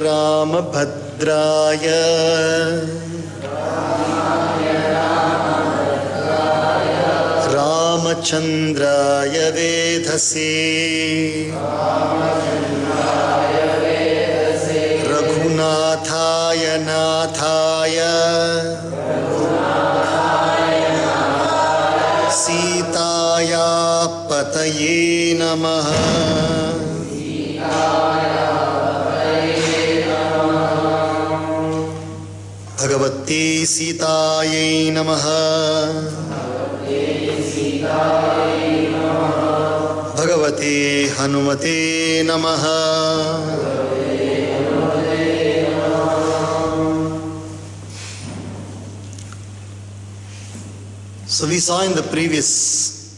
रामभद्राय रामचन्द्राय वेधसे रघुनाथाय नाथाय सीताया पतये नमः। भगवते सीतायै नमः। भगवते हनुमते नमः। So we saw in the previous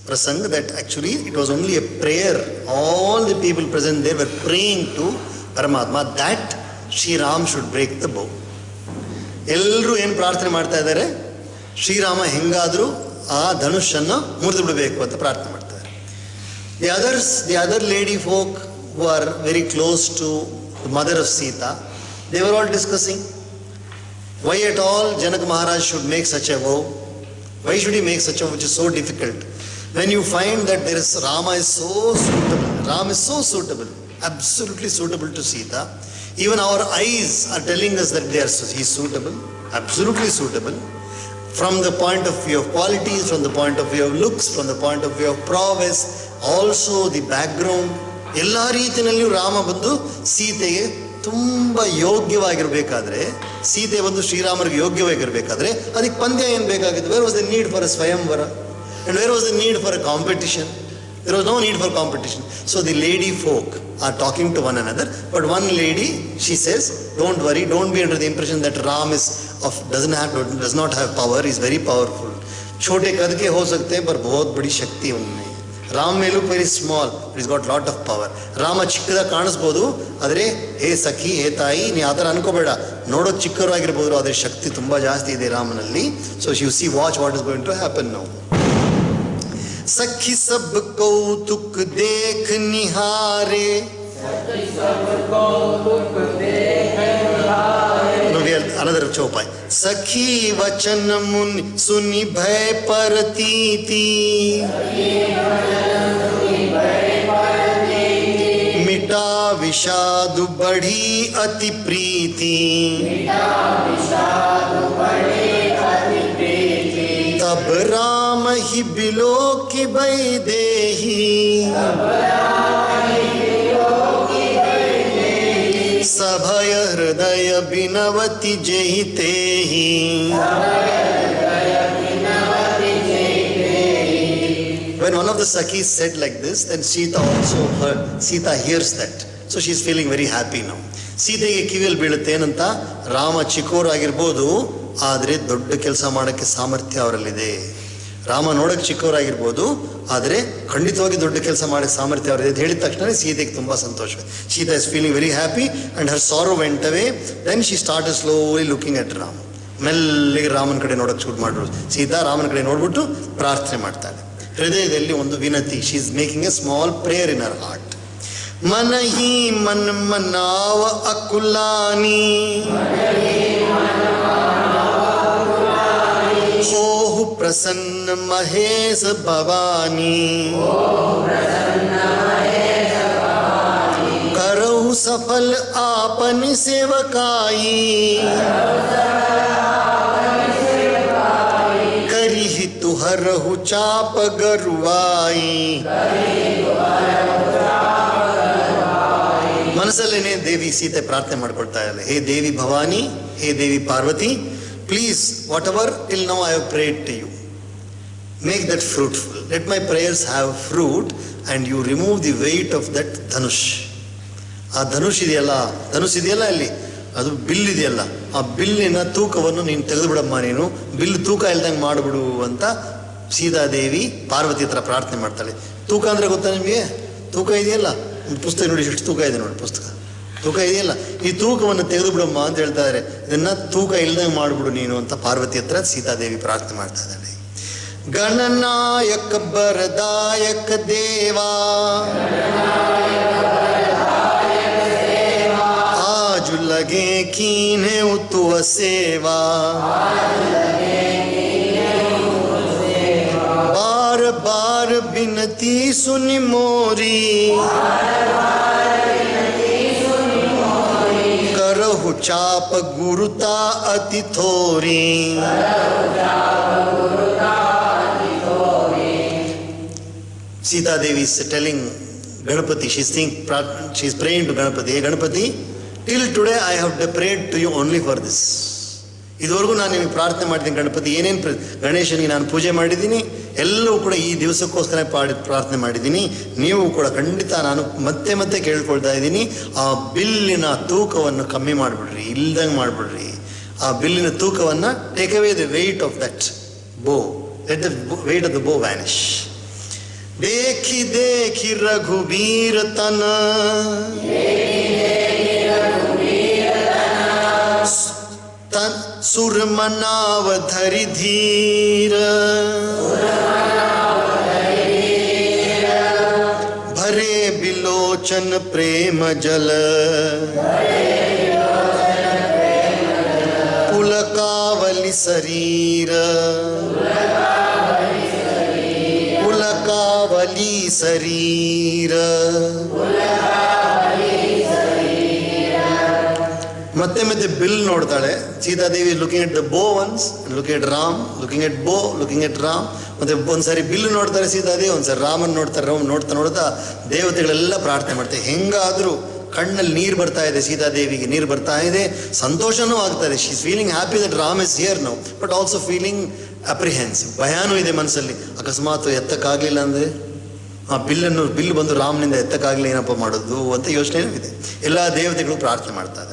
prasang that actually it was only a prayer. All the people present there were praying to Paramatma that Sri Ram should break the bow. ಎಲ್ಲರೂ ಏನು ಪ್ರಾರ್ಥನೆ ಮಾಡ್ತಾ ಇದ್ದಾರೆ, ಶ್ರೀರಾಮ ಹೆಂಗಾದರೂ ಆ ಧನುಷನ್ನು ಮುರಿದು ಬಿಡಬೇಕು ಅಂತ ಪ್ರಾರ್ಥನೆ ಮಾಡ್ತಾರೆ. The other lady folk who are very close to the mother of Sita, they were all discussing why at all Janaka Maharaj should make such a vow. Why should he make such a vow which is so difficult? When you find that there is Rama is so suitable, Ram is so suitable, absolutely suitable to Sita. Even our eyes are telling us that he is suitable, absolutely suitable. From the point of view of qualities, from the point of view of looks, from the point of view of prowess, also the background, ಎಲ್ಲ ರೀತಿಯಲ್ಲಿಯೂ ರಾಮ ಬಂದು ಸೀತೆಗೆ ತುಂಬ ಯೋಗ್ಯವಾಗಿರಬೇಕಾದ್ರೆ, ಸೀತೆ ಬಂದು ಶ್ರೀರಾಮರಿಗೆ ಯೋಗ್ಯವಾಗಿರಬೇಕಾದ್ರೆ ಅದಕ್ಕೆ ಪಂದ್ಯ ಏನು ಬೇಕಾಗಿತ್ತು? Where was the need for a swayamvara and where was the need for a competition? There was no need for competition. So the lady folk are talking to one another, but one lady, she says, don't worry, don't be under the impression that Ram does not have power, he is very powerful. छोटे कद के हो सकते हैं पर बहुत बड़ी शक्ति उनमें. Ram may look very small, but he's got lot of power. Rama ಚಿಕ್ಕದಾಗಿ ಕಾಣಿಸ್ಬೋದು, ಆದರೆ ಹೇ ಸಖಿ, ಹೇ ತಾಯಿ, ನೀ ಆ ಥರ ಅನ್ಕೋಬೇಡ, ನೋಡೋದು ಚಿಕ್ಕವರಾಗಿರ್ಬೋದು, ಆದರೆ ಶಕ್ತಿ ತುಂಬ ಜಾಸ್ತಿ ಇದೆ ರಾಮನಲ್ಲಿ. So you see, watch what is going to happen now. सखी सब कौतुक देख निहारे. Another चौपाई. सखी वचन मुनि सुनि भय परतीति, मिटा विषाद बढ़ी अति प्रीति. तब राम ही बिलो की वैदेही, सभय हृदय बिनवति जहिते ही. When one of the Sakhis said like this, then Sita also heard. Sita hears that, so she is feeling very happy now. ಸೀತೆಗೆ ಕಿವಿಯಲ್ಲಿ ಬೀಳುತ್ತೆ ಏನಂತ, ರಾಮ ಚಿಕ್ಕವರಾಗಿರ್ಬೋದು, ಆದರೆ ದೊಡ್ಡ ಕೆಲಸ ಮಾಡೋಕ್ಕೆ ಸಾಮರ್ಥ್ಯ ಅವರಲ್ಲಿದೆ. ರಾಮ ನೋಡೋಕ್ಕೆ ಚಿಕ್ಕವರಾಗಿರ್ಬೋದು, ಆದರೆ ಖಂಡಿತವಾಗಿ ದೊಡ್ಡ ಕೆಲಸ ಮಾಡೋಕ್ಕೆ ಸಾಮರ್ಥ್ಯ ಅವರಿದೆ ಅಂತ ಹೇಳಿದ ತಕ್ಷಣ ಸೀತೆಗೆ ತುಂಬ ಸಂತೋಷ. Sita is feeling very happy and her sorrow went away. Then she started slowly looking at Ram. ಮೆಲ್ಲಿಗೆ ರಾಮನ ಕಡೆ ನೋಡೋಕ್ಕೆ ಶುರು ಮಾಡಿದ್ರು. ಸೀತಾ ರಾಮನ ಕಡೆ ನೋಡ್ಬಿಟ್ಟು ಪ್ರಾರ್ಥನೆ ಮಾಡ್ತಾಳೆ. ಹೃದಯದಲ್ಲಿ ಒಂದು ವಿನತಿ. She is making a small prayer in her heart. मन ही मन मनाव अकुलानी, होहु प्रसन्न महेश भवानी. करहु सफल आपन सेवकाई, करिहि तुहरहु चाप गरुवाई. ಮನಸ್ಸಲ್ಲೇನೆ ದೇವಿ ಸೀತೆ ಪ್ರಾರ್ಥನೆ ಮಾಡ್ಕೊಳ್ತಾ ಇದ್ದಾಳೆ. ಹೇ ದೇವಿ ಭವಾನಿ, ಹೇ ದೇವಿ Parvati, please whatever till now I have prayed to you, make that fruitful. Let my prayers have fruit and you remove the weight of that dhanush. ಆ ಧನುಷ್ ಇದೆಯಲ್ಲ ಅಲ್ಲಿ, ಅದು ಬಿಲ್ ಇದೆಯಲ್ಲ, ಆ ಬಿಲ್ಲಿನ ತೂಕವನ್ನು ನೀನು ತೆಗೆದು ಬಿಡಮ್ಮ, ನೀನು ಬಿಲ್ ತೂಕ ಇಲ್ದಂಗೆ ಮಾಡಿಬಿಡು ಅಂತ ಸೀತಾದೇವಿ ಪಾರ್ವತಿ ಹತ್ರ ಪ್ರಾರ್ಥನೆ ಮಾಡ್ತಾಳೆ. ತೂಕ ಅಂದರೆ ಗೊತ್ತಾ ನಿಮಗೆ? ತೂಕ ಇದೆಯಲ್ಲ, ಪುಸ್ತಕ ನೋಡಿ ಎಷ್ಟು ತೂಕ ಇದೆ ನೋಡಿ, ಪುಸ್ತಕ ತೂಕ ಇದೆಯಲ್ಲ, ಈ ತೂಕವನ್ನು ತೆಗೆದು ಬಿಡಮ್ಮ ಅಂತ ಹೇಳ್ತಾ ಇದ್ದಾರೆ. ಇದನ್ನ ತೂಕ ಇಲ್ದಂಗೆ ಮಾಡಿಬಿಡು ನೀನು ಅಂತ ಪಾರ್ವತಿ ಹತ್ರ ಸೀತಾದೇವಿ ಪ್ರಾರ್ಥನೆ ಮಾಡ್ತಾ ಇದ್ದಾಳೆ. ಗಣನಾಯಕ ಬರದಾಯಕ ದೇವಾ, ಆಜು लगे कीन्हे उतुअ सेवा, बार बार बिनती सुनि मोरी, करहु चाप गुरुता अति थोरी। Sita Devi is telling Ganapati, she is praying to Ganapati, hey Ganapati, till today I have prayed to you only for this. ಇದುವರೆಗೂ ನಾನು ನಿಮಗೆ ಪ್ರಾರ್ಥನೆ ಮಾಡಿದ್ದೀನಿ ಗಣಪತಿ, ಏನೇನು ಗಣೇಶನಿಗೆ ನಾನು ಪೂಜೆ ಮಾಡಿದ್ದೀನಿ ಎಲ್ಲವೂ ಕೂಡ ಈ ದಿವಸಕ್ಕೋಸ್ಕರ ಪ್ರಾರ್ಥನೆ ಮಾಡಿದ್ದೀನಿ. ನೀವು ಕೂಡ ಖಂಡಿತ ನಾನು ಮತ್ತೆ ಮತ್ತೆ ಕೇಳ್ಕೊಳ್ತಾ ಇದ್ದೀನಿ, ಆ ಬಿಲ್ಲಿನ ತೂಕವನ್ನು ಕಮ್ಮಿ ಮಾಡಿಬಿಡ್ರಿ, ಇಲ್ದಂಗೆ ಮಾಡಿಬಿಡ್ರಿ. ಆ ಬಿಲ್ಲಿನ ತೂಕವನ್ನು take away the weight of that bow, let the weight of the bow vanish. देखी देखी रघुबीर तन, तन सुर मनाव धरि धीर, भरे बिलोचन प्रेम जल, पुलकावली शरीर, पुलकावली शरीर. ಮತ್ತೆ ಮತ್ತೆ ಬಿಲ್ ನೋಡ್ತಾಳೆ Sitadevi, looking at the bow once, looking at Ram, looking at ಬೋ, ಲುಕಿಂಗ್ ಎಟ್ ರಾಮ್. ಮತ್ತೆ ಒಂದ್ಸರಿ ಬಿಲ್ ನೋಡ್ತಾರೆ ಸೀತಾದೇವಿ, ಒಂದ್ಸರಿ ರಾಮನ್ ನೋಡ್ತಾರೆ. ನೋಡ್ತಾ ನೋಡ್ತಾ ದೇವತೆಗಳೆಲ್ಲ ಪ್ರಾರ್ಥನೆ ಮಾಡ್ತಾರೆ. ಹೆಂಗಾದ್ರೂ ಕಣ್ಣಲ್ಲಿ ನೀರು ಬರ್ತಾ ಇದೆ ಸೀತಾದೇವಿಗೆ, ನೀರು ಬರ್ತಾ ಇದೆ, ಸಂತೋಷನೂ ಆಗ್ತಾ ಇದೆ. She is feeling happy that Ram is here now, but also feeling apprehensive, ಭಯಾನೂ ಇದೆ ಮನಸ್ಸಲ್ಲಿ. ಅಕಸ್ಮಾತ್ ಎತ್ತಕ್ಕಾಗಲಿಲ್ಲ ಅಂದರೆ, ಆ ಬಿಲ್ಲು ಬಂದು ರಾಮನಿಂದ ಎತ್ತಕ್ಕಾಗಲಿ ಏನಪ್ಪ ಮಾಡೋದು ಅಂತ ಯೋಚನೆಯೂ ಇದೆ. ಎಲ್ಲ ದೇವತೆಗಳು ಪ್ರಾರ್ಥನೆ ಮಾಡ್ತಾ ಇದ್ದಾರೆ.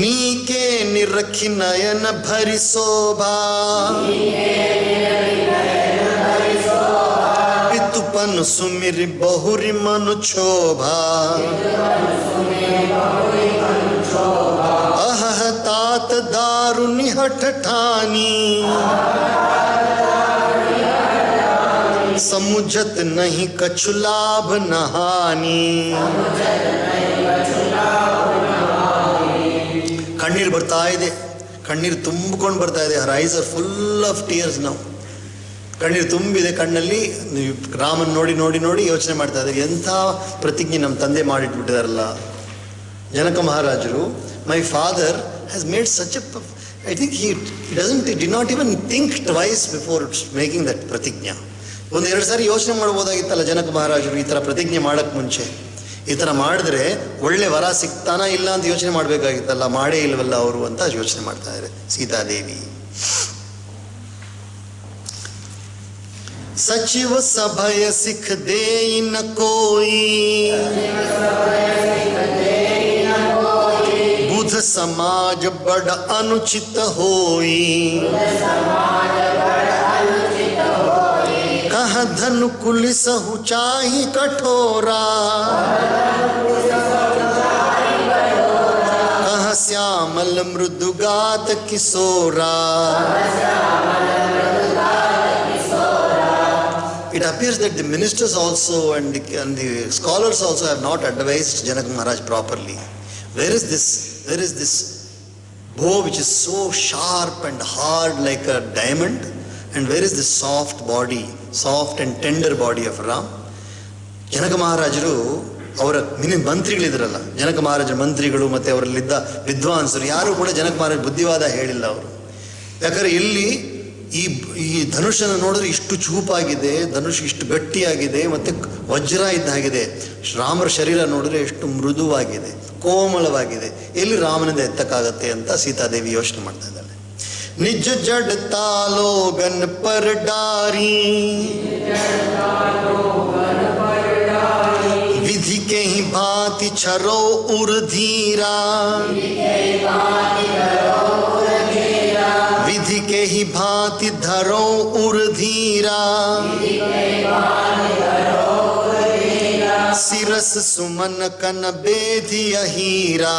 ನೀಕೆ ನಿರಖಿ ನಯನ ಭರಿಸೋಭಾ, ಪಿತುಪನು ಸುಮಿರಿ ಬಹುರಿ ಮನು ಕ್ಷೋಭಾ, ಅಹಹ तात दारुनि हठ ठानी, समुझत नहीं कछु लाभ नहानी. ಕಣ್ಣೀರು ಬರ್ತಾ ಇದೆ, ಕಣ್ಣೀರು ತುಂಬಿಕೊಂಡು ಬರ್ತಾ ಇದೆ. Her eyes are full of tears. ನಾವು ಕಣ್ಣೀರು ತುಂಬಿದೆ ಕಣ್ಣಲ್ಲಿ. ರಾಮನ್ ನೋಡಿ ನೋಡಿ ನೋಡಿ ಯೋಚನೆ ಮಾಡ್ತಾ ಇದ್ದಾರೆ, ಎಂಥ ಪ್ರತಿಜ್ಞೆ ನಮ್ಮ ತಂದೆ ಮಾಡಿಟ್ಬಿಟ್ಟಿದಾರಲ್ಲ. ಜನಕ ಮಹಾರಾಜರು, my father has made such a, I think he did not even think twice before making that pratigna. ಒಂದೆರಡು ಸಾರಿ ಯೋಚನೆ ಮಾಡ್ಬೋದಾಗಿತ್ತಲ್ಲ ಜನಕ ಮಹಾರಾಜರು, ಈ ಥರ ಪ್ರತಿಜ್ಞೆ ಮಾಡೋಕ್ಕೆ ಮುಂಚೆ. ಈ ಥರ ಮಾಡಿದ್ರೆ ಒಳ್ಳೆ ವರ ಸಿಗ್ತಾನ ಇಲ್ಲ ಅಂತ ಯೋಚನೆ ಮಾಡಬೇಕಾಗಿತ್ತಲ್ಲ, ಮಾಡೇ ಇಲ್ವಲ್ಲ ಅವರು ಅಂತ ಯೋಚನೆ ಮಾಡ್ತಾ ಇದ್ದಾರೆ ಸೀತಾದೇವಿ. ಸಚಿವ ಸಭಯ ಸಿಖ ದೇಯಿ ನ ಕೋಯಿ, बुध समाज बड़ अनुचित होई, कह धनु कुलिसहु चाहि कठोरा, कह Shyamal मृदुगात किशोरा. It appears that the ministers also and the scholars also have not advised Janaka Maharaj properly. Where is this bow which is so sharp and hard like a diamond, and where is this soft body, soft and tender body of Ram? ಜನಕ ಮಹಾರಾಜರು ಅವರ ಮಂತ್ರಿಗಳಿದ್ರಲ್ಲ, ಜನಕ ಮಹಾರಾಜರ ಮಂತ್ರಿಗಳು ಮತ್ತು ಅವರಲ್ಲಿದ್ದ ವಿದ್ವಾಂಸರು ಯಾರು ಕೂಡ ಜನಕ ಮಹಾರಾಜ ಬುದ್ಧಿವಾದ ಹೇಳಿಲ್ಲ ಅವರು. ಯಾಕಂದರೆ ಇಲ್ಲಿ ಈ ಧನುಷನ್ನು ನೋಡಿದ್ರೆ ಇಷ್ಟು ಚೂಪಾಗಿದೆ, ಧನುಷ್ ಇಷ್ಟು ಗಟ್ಟಿಯಾಗಿದೆ ಮತ್ತು ವಜ್ರ ಇದ್ದಾಗಿದೆ. ರಾಮರ ಶರೀರ ನೋಡಿದ್ರೆ ಎಷ್ಟು ಮೃದುವಾಗಿದೆ, ಕೋಮಲವಾಗಿದೆ. ಎಲ್ಲಿ ರಾಮನಿಂದ ಎತ್ತಕ್ಕಾಗತ್ತೆ ಅಂತ ಸೀತಾದೇವಿ ಯೋಚನೆ ಮಾಡ್ತಾ ಇದ್ದಾಳೆ. ನಿಜ ಜಡ್ ತಾಲೋ ಗನ್ ಪರ್ ಡಾರಿ, विधि के ही भांति छरो उर्धीरा, विधि के ही भांति धरो उर्धीरा, सिरस सुमन कन बेधिय हीरा,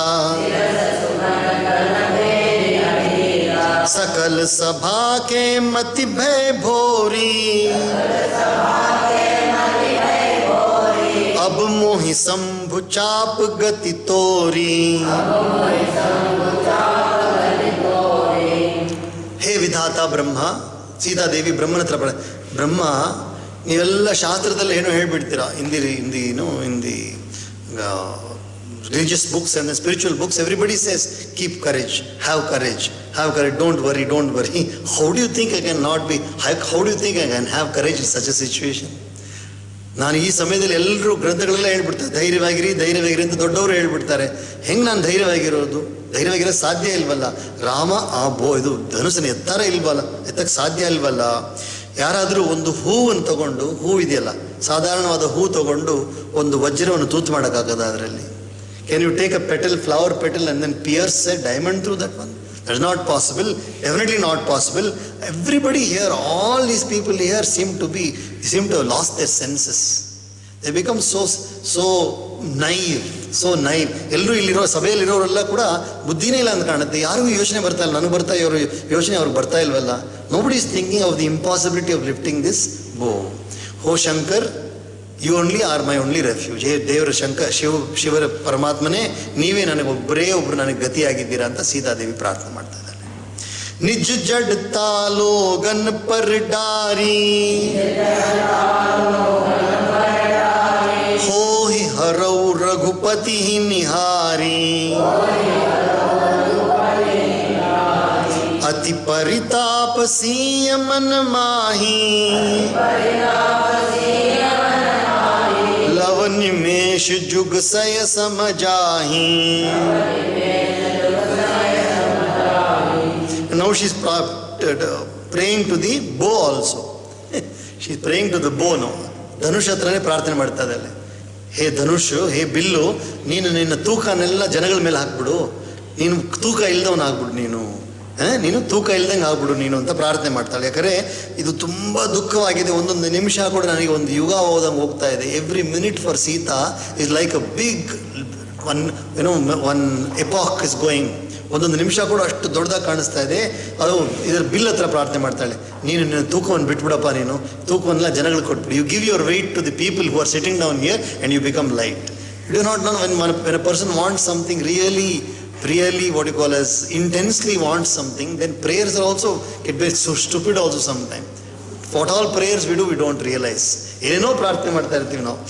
सकल सभा के मति भय भोरी, अब मोहि मोहि शंभु चाप गति तोरी. ಹೇ ವಿಧಾತ ಬ್ರಹ್ಮ, ಸೀತಾದೇವಿ ಬ್ರಹ್ಮನ ಹತ್ರ ಬ್ರಹ್ಮ, ನೀವೆಲ್ಲ ಶಾಸ್ತ್ರದಲ್ಲಿ ಏನೋ ಹೇಳ್ಬಿಡ್ತೀರಾ, in the religious books and the spiritual books, everybody says keep courage, have courage, don't worry. How do you think I can not be, how do you think I can have courage in such a situation? ನಾನು ಈ ಸಮಯದಲ್ಲಿ ಎಲ್ಲರೂ ಗ್ರಂಥಗಳೆಲ್ಲ ಹೇಳ್ಬಿಡ್ತಾರೆ ಧೈರ್ಯವಾಗಿರಿ ಅಂತ ದೊಡ್ಡವರು ಹೇಳ್ಬಿಡ್ತಾರೆ. ಹೆಂಗೆ ನಾನು ಧೈರ್ಯವಾಗಿರೋ ಸಾಧ್ಯ ಇಲ್ವಲ್ಲ. ರಾಮ ಇದು ಧನುಸನ್ನು ಎತ್ತಕ್ಕೆ ಸಾಧ್ಯ ಇಲ್ವಲ್ಲ. ಯಾರಾದರೂ ಒಂದು ಹೂವನ್ನು ತಗೊಂಡು, ಹೂ ಇದೆಯಲ್ಲ ಸಾಧಾರಣವಾದ ಹೂ ತಗೊಂಡು ಒಂದು ವಜ್ರವನ್ನು ತೂತು ಮಾಡೋಕ್ಕಾಗದ ಅದರಲ್ಲಿ? Can you take a flower petal and then pierce a diamond through that one? That's not possible, definitely not possible. Everybody here, all these people here seem to have lost their senses. They become so naive. ಎಲ್ಲರೂ ಇಲ್ಲಿರೋ ಸಭೆಯಲ್ಲಿರೋರೆಲ್ಲ ಕೂಡ ಬುದ್ಧಿನೇ ಇಲ್ಲ ಅಂತ ಕಾಣುತ್ತೆ. ಯಾರಿಗೂ ಯೋಚನೆ ಬರ್ತಾ ಇಲ್ಲ, ನನಗೆ ಬರ್ತಾ ಇವರು ಯೋಚನೆ ಅವ್ರಿಗೆ ಬರ್ತಾ ಇಲ್ವಲ್ಲ. Nobody is thinking of the impossibility of lifting this bow. Oh Shankar, you only are my only refuge. ಹೇ ದೇವರ ಶಿವರ ಪರಮಾತ್ಮನೇ, ನೀವೇ ನನಗೆ ಒಬ್ಬರು ನನಗೆ ಗತಿಯಾಗಿದ್ದೀರಾ ಅಂತ ಸೀತಾದೇವಿ ಪ್ರಾರ್ಥನೆ ಮಾಡ್ತಾ ಇದ್ದಾರೆ. ನಿಜ ಜಡ್ತಾ ಲೋಗನ್ ಪರ್ ಡಾರಿ, ಹೋಹಿ ಹರೌ ರಘುಪತಿ ನಿಹಾರಿ, ಅತಿ ಪರಿತಾಪ ಸಿಯ ಮನ ಮಾಹಿ, लव निमेश जुग सय समजाहि. Now she is praying to the bow also. She is praying to the bow now. Dhanush ಹತ್ರನೇ ಪ್ರಾರ್ಥನೆ ಮಾಡ್ತಾ ಇದ್ದಾಳೆ. ಹೇ ಧನುಷ್, ಹೇ ಬಿಲ್ಲು, ನೀನು ನಿನ್ನ ತೂಕನೆಲ್ಲ ಜನಗಳ ಮೇಲೆ ಹಾಕ್ಬಿಡು, ನೀನು ತೂಕ ಇಲ್ದವನ್ ಆಗ್ಬಿಡು, ನೀನು ತೂಕ ಇಲ್ದಂಗೆ ಆಗ್ಬಿಡು ನೀನು ಅಂತ ಪ್ರಾರ್ಥನೆ ಮಾಡ್ತಾಳೆ. ಯಾಕಂದರೆ ಇದು ತುಂಬ ದುಃಖವಾಗಿದೆ. ಒಂದೊಂದು ನಿಮಿಷ ಕೂಡ ನನಗೆ ಒಂದು ಯುಗ ಹೋದಂಗೆ ಹೋಗ್ತಾ ಇದೆ. Every minute for Sita is like a big one epoch is going. ಒಂದೊಂದು ನಿಮಿಷ ಕೂಡ ಅಷ್ಟು ದೊಡ್ಡದಾಗಿ ಕಾಣಿಸ್ತಾ ಇದೆ. ಅದು ಇದರ ಬಿಲ್ ಹತ್ರ ಪ್ರಾರ್ಥನೆ ಮಾಡ್ತಾಳೆ, ನೀನು ನಿನ್ನ ತೂಕವನ್ನು ಬಿಟ್ಬಿಡಪ್ಪ, ನೀನು ತೂಕವನ್ನೆಲ್ಲ ಜನಗಳಿಗೆ ಕೊಟ್ಬಿಡು. You give your weight to the people who are sitting down here and you become light. You do not know when a person wants something really what you call as intensely wants something, then prayers are also get very so stupid also sometimes. What all prayers we do, we don't realize. ಏನೋ ಪ್ರಾರ್ಥನೆ ಮಾಡ್ತಾ ಇರ್ತೀವಿ ನಾವು.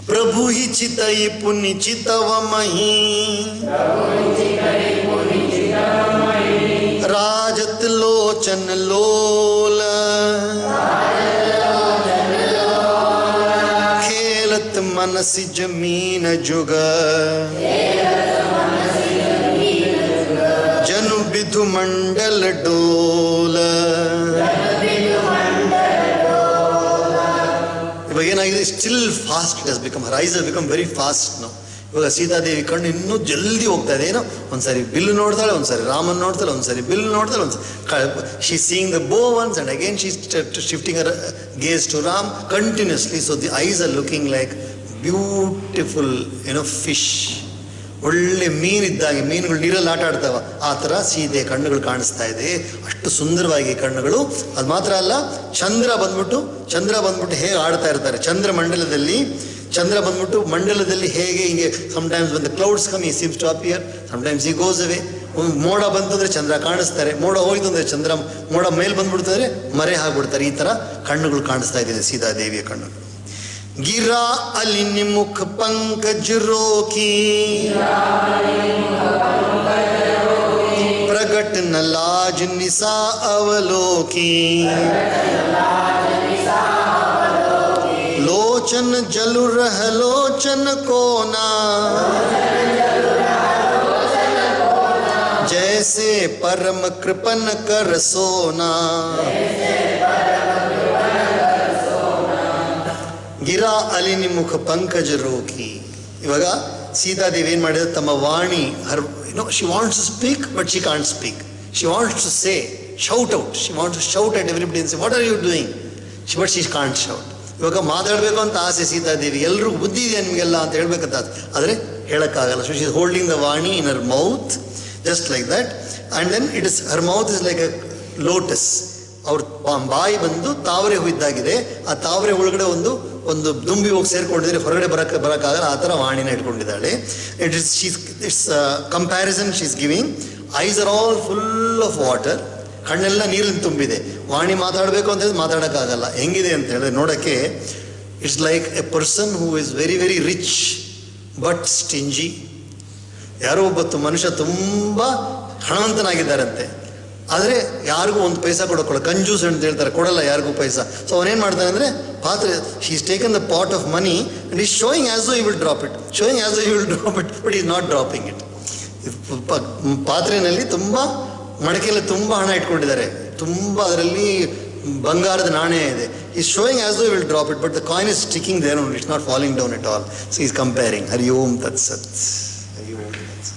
ಪ್ರಭು ಹಿ ಚಿತೈ ಪುನಿ ಚಿತವಮಹಿ, ರಾಜತ್ ಲೋಚನ ಲೋಲ, ಖೇಲತ್ ಮನಸಿ ಜಮೀನ ಜುಗ, ಜನು ಬಿಧು ಮಂಡಲ ಡೋಲ. ಇವಾಗ ಏನಾಗಿದೆ, still fast has become, Har ice have become very fast now. ಇವಾಗ ಸೀತಾದೇವಿ ಕಣ್ಣು ಇನ್ನೂ ಜಲ್ದಿ ಹೋಗ್ತಾ ಇದೆ. ಏನೋ ಒಂದ್ಸರಿ ಬಿಲ್ಲು ನೋಡ್ತಾಳೆ, ಒಂದ್ಸರಿ ರಾಮನ್ ನೋಡ್ತಾಳೆ, ಒಂದ್ಸರಿ ಬಿಲ್ಲು ನೋಡ್ತಾಳೆ, she seeing the bow once and again she shifting her gaze to Ram continuously. So the eyes are looking like beautiful fish. ಒಳ್ಳೆ ಮೀನಿದ್ದಾಗೆ, ಮೀನುಗಳು ನೀರಲ್ಲಿ ಆಟ ಆಡ್ತಾವ ಆ ಥರ ಸೀದೆ ಕಣ್ಣುಗಳು ಕಾಣಿಸ್ತಾ ಇದೆ. ಅಷ್ಟು ಸುಂದರವಾಗಿ ಕಣ್ಣುಗಳು. ಅದು ಮಾತ್ರ ಅಲ್ಲ, ಚಂದ್ರ ಬಂದ್ಬಿಟ್ಟು ಹೇಗೆ ಆಡ್ತಾ ಇರ್ತಾರೆ ಚಂದ್ರ ಬಂದ್ಬಿಟ್ಟು ಮಂಡಲದಲ್ಲಿ ಹೇಗೆ ಹಿಂಗೆ sometimes when the clouds come he seems to appear, sometimes he goes away. ಮೋಡ ಬಂತಂದ್ರೆ ಚಂದ್ರ ಕಾಣಿಸ್ತಾರೆ, ಮೋಡ ಹೋಯ್ತು ಅಂದ್ರೆ ಚಂದ್ರ, ಮೋಡ ಮೇಲೆ ಬಂದ್ಬಿಡ್ತಾರೆ, ಮರೆ ಹಾಕ್ಬಿಡ್ತಾರೆ. ಈ ಥರ ಕಣ್ಣುಗಳು ಕಾಣಿಸ್ತಾ ಇದೆ ಸೀತಾದೇವಿಯ ಕಣ್ಣುಗಳು. ಗಿರಾ ಅಲಿ ನಿಮುಖ ಪಂಕಜ ರೋಕಿ, ಪ್ರಗಟ ನ ಲಾಜ ನಿಸಾ ಅವಲೋಕಿ, लोचन जलु रह लोचन कोना, जैसे परम कृपन कर सोना. ಗಿರಾ ಅಲಿನಿ ಮುಖ ಪಂಕಜ ರೋಕಿ. ಇವಾಗ ಸೀತಾದೇವಿ ಏನು ಮಾಡಿದ್ರೆ, ತಮ್ಮ ವಾಣಿ, she wants to speak but she can't speak. She wants to say, shout out, she wants to shout at everybody and say what are you doing, but she can't shout. ಇವಾಗ ಮಾತಾಡಬೇಕು ಅಂತ ಆಸೆ ಸೀತಾದೇವಿ, ಎಲ್ರಿಗೂ ಬುದ್ಧಿ ಇದೆ ನಿಮಗೆಲ್ಲ ಅಂತ ಹೇಳ್ಬೇಕಂತ, ಆದರೆ ಹೇಳೋಕ್ಕಾಗಲ್ಲ. So she is holding the ವಾಣಿ in her mouth just like that. And then it is her mouth is like a lotus. ಅವ್ರ ಬಾಯಿ ಬಂದು ತಾವರೆ ಹೂ ಇದ್ದಾಗಿದೆ. ಆ ತಾವರೆ ಒಳಗಡೆ ಒಂದು ದುಂಬಿ ಹೋಗಿ ಸೇರ್ಕೊಂಡಿದ್ರೆ ಹೊರಗಡೆ ಬರೋಕ್ಕಾಗಲ್ಲ, ಆ ಥರ ವಾಣಿನ ಇಟ್ಕೊಂಡಿದ್ದಾಳೆ. It's comparison she is giving. Eyes are all full of water, ಕಣ್ಣೆಲ್ಲ ನೀರಿನ ತುಂಬಿದೆ. ವಾಣಿ ಮಾತಾಡಬೇಕು ಅಂತ ಹೇಳಿದ್ರೆ ಮಾತಾಡೋಕ್ಕಾಗಲ್ಲ. ಹೆಂಗಿದೆ ಅಂತ ಹೇಳಿದ್ರೆ ನೋಡೋಕ್ಕೆ it's like a person who is very very rich but stingy. ಯಾರೋ ಒಬ್ಬತ್ತು ಮನುಷ್ಯ ತುಂಬ ಹಣವಂತನಾಗಿದ್ದಾರಂತೆ, ಆದರೆ ಯಾರಿಗೂ ಒಂದು ಪೈಸಾ ಕೊಡೋಲ್ಲ, ಕಂಜೂಸ್ ಅಂತ ಹೇಳ್ತಾರೆ, ಕೊಡಲ್ಲ ಯಾರಿಗೂ ಪೈಸಾ. ಸೊ ಅವನೇನು ಮಾಡ್ತಾನೆ ಅಂದರೆ ಪಾತ್ರೆ, she is taken the pot of money and is showing as though he will drop it, showing as though he will drop it, but is not dropping it. ಪಾತ್ರೆಯಲ್ಲಿ ತುಂಬ ಮಡಕೆಯಲ್ಲಿ ತುಂಬ ಹಣ ಇಟ್ಕೊಂಡಿದ್ದಾರೆ, ತುಂಬ ಅದರಲ್ಲಿ ಬಂಗಾರದ ನಾಣ್ಯ ಇದೆ. Is showing as though he will drop it, but the coin is sticking there only, it's not falling down at all. So is comparing. Hari ಓಂ ತತ್ಸತ್. ಹರಿ ಓಂ ತತ್ಸತ್.